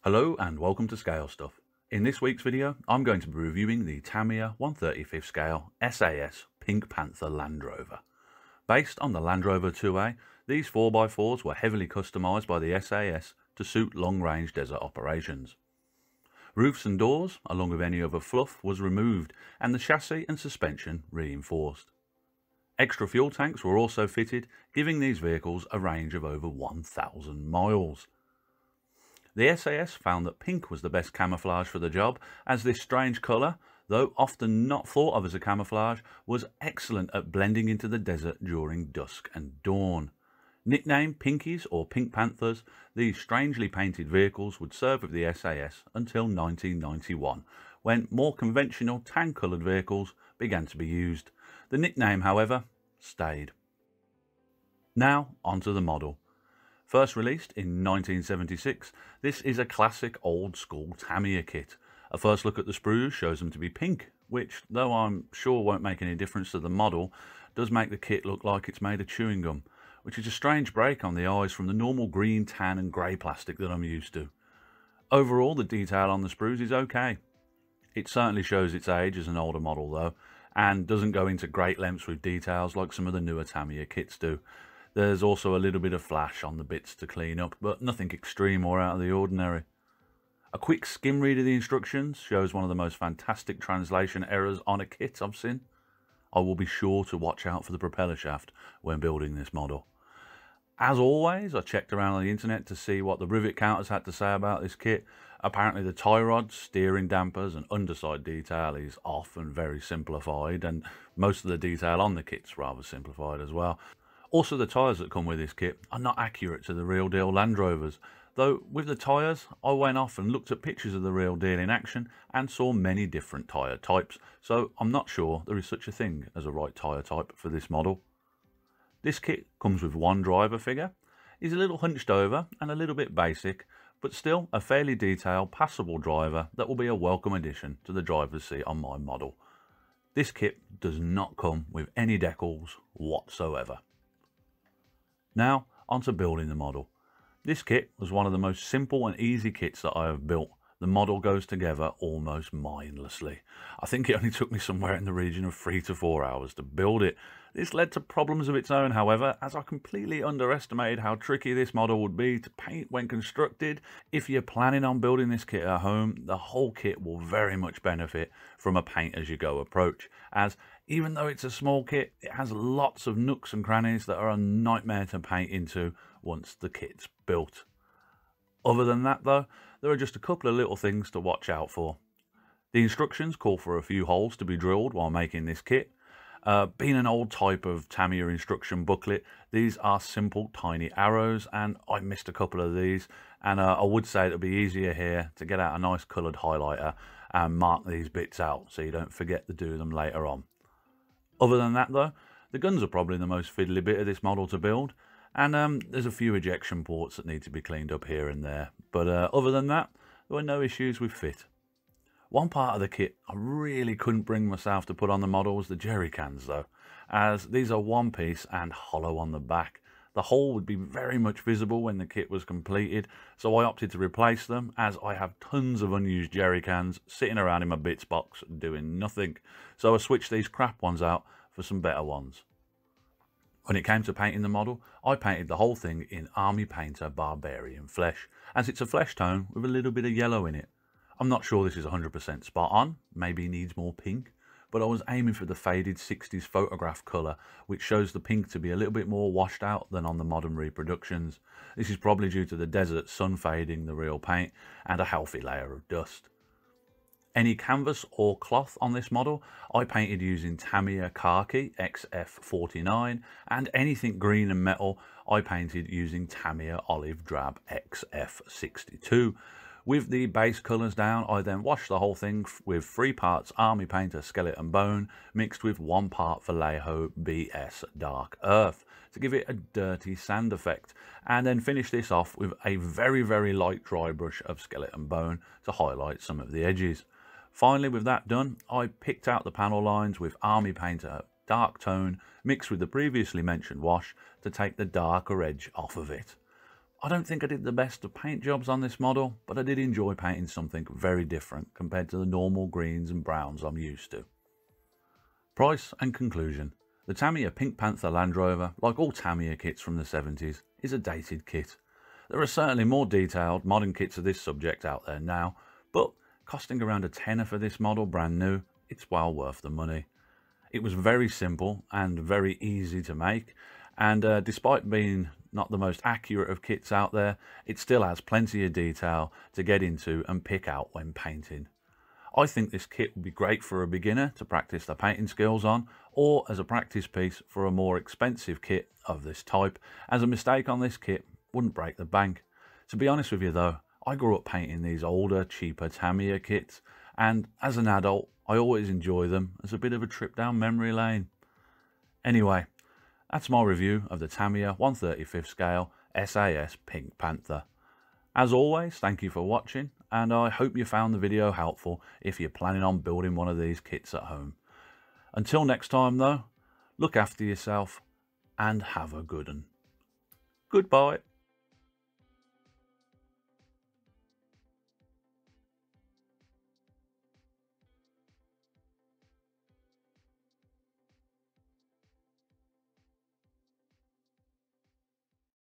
Hello and welcome to Scale Stuff. In this week's video, I'm going to be reviewing the Tamiya 1/35 scale SAS Pink Panther Land Rover. Based on the Land Rover 2A, these 4x4s were heavily customised by the SAS to suit long-range desert operations. Roofs and doors, along with any other fluff, was removed and the chassis and suspension reinforced. Extra fuel tanks were also fitted, giving these vehicles a range of over 1,000 miles. The SAS found that pink was the best camouflage for the job, as this strange colour, though often not thought of as a camouflage, was excellent at blending into the desert during dusk and dawn. Nicknamed Pinkies or Pink Panthers, these strangely painted vehicles would serve with the SAS until 1991, when more conventional tan-coloured vehicles began to be used. The nickname, however, stayed. Now onto the model. First released in 1976, this is a classic old-school Tamiya kit. A first look at the sprues shows them to be pink, which, though I'm sure won't make any difference to the model, does make the kit look like it's made of chewing gum, which is a strange break on the eyes from the normal green, tan and grey plastic that I'm used to. Overall, the detail on the sprues is okay. It certainly shows its age as an older model though, and doesn't go into great lengths with details like some of the newer Tamiya kits do. There's also a little bit of flash on the bits to clean up, but nothing extreme or out of the ordinary. A quick skim read of the instructions shows one of the most fantastic translation errors on a kit I've seen. I will be sure to watch out for the propeller shaft when building this model. As always, I checked around on the internet to see what the rivet counters had to say about this kit. Apparently the tie rods, steering dampers and underside detail is off and very simplified, and most of the detail on the kit's rather simplified as well. Also, the tyres that come with this kit are not accurate to the real deal Land Rovers, though with the tyres I went off and looked at pictures of the real deal in action and saw many different tyre types, so I'm not sure there is such a thing as a right tyre type for this model. This kit comes with one driver figure. He's a little hunched over and a little bit basic, but still a fairly detailed, passable driver that will be a welcome addition to the driver's seat on my model. This kit does not come with any decals whatsoever. Now, onto building the model. This kit was one of the most simple and easy kits that I have built. The model goes together almost mindlessly. I think it only took me somewhere in the region of 3 to 4 hours to build it. This led to problems of its own, however, as I completely underestimated how tricky this model would be to paint when constructed. If you're planning on building this kit at home, the whole kit will very much benefit from a paint-as-you-go approach, as even though it's a small kit, it has lots of nooks and crannies that are a nightmare to paint into once the kit's built. Other than that though, there are just a couple of little things to watch out for. The instructions call for a few holes to be drilled while making this kit. Being an old type of Tamiya instruction booklet, these are simple tiny arrows and I missed a couple of these, and I would say it would be easier here to get out a nice coloured highlighter and mark these bits out so you don't forget to do them later on. Other than that though, the guns are probably the most fiddly bit of this model to build, and there's a few ejection ports that need to be cleaned up here and there, but other than that, there were no issues with fit. One part of the kit I really couldn't bring myself to put on the model was the jerry cans though, as these are one piece and hollow on the back. The hole would be very much visible when the kit was completed, so I opted to replace them, as I have tons of unused jerry cans sitting around in my bits box doing nothing, so I switched these crap ones out for some better ones. When it came to painting the model, I painted the whole thing in Army Painter Barbarian Flesh, as it's a flesh tone with a little bit of yellow in it. I'm not sure this is 100% spot on, maybe needs more pink, but I was aiming for the faded 60s photograph colour, which shows the pink to be a little bit more washed out than on the modern reproductions. This is probably due to the desert sun fading the real paint and a healthy layer of dust. Any canvas or cloth on this model I painted using Tamiya Khaki XF49, and anything green and metal I painted using Tamiya Olive Drab XF62. With the base colours down, I then washed the whole thing with 3 parts Army Painter Skeleton Bone mixed with 1 part Vallejo BS Dark Earth to give it a dirty sand effect, and then finish this off with a very light dry brush of Skeleton Bone to highlight some of the edges. Finally, with that done, I picked out the panel lines with Army Painter Dark Tone mixed with the previously mentioned wash to take the darker edge off of it. I don't think I did the best of paint jobs on this model, but I did enjoy painting something very different compared to the normal greens and browns I'm used to. Price and conclusion. The Tamiya Pink Panther Land Rover, like all Tamiya kits from the 70s, is a dated kit. There are certainly more detailed modern kits of this subject out there now, but costing around a tenner for this model brand new, it's well worth the money. It was very simple and very easy to make, and despite being not the most accurate of kits out there, it still has plenty of detail to get into and pick out when painting. I think this kit would be great for a beginner to practice their painting skills on, or as a practice piece for a more expensive kit of this type, as a mistake on this kit wouldn't break the bank. To be honest with you though, I grew up painting these older, cheaper Tamiya kits, and as an adult, I always enjoy them as a bit of a trip down memory lane. Anyway, that's my review of the Tamiya 1/35 scale SAS Pink Panther. As always, thank you for watching, and I hope you found the video helpful if you're planning on building one of these kits at home. Until next time though, look after yourself and have a good one. Goodbye.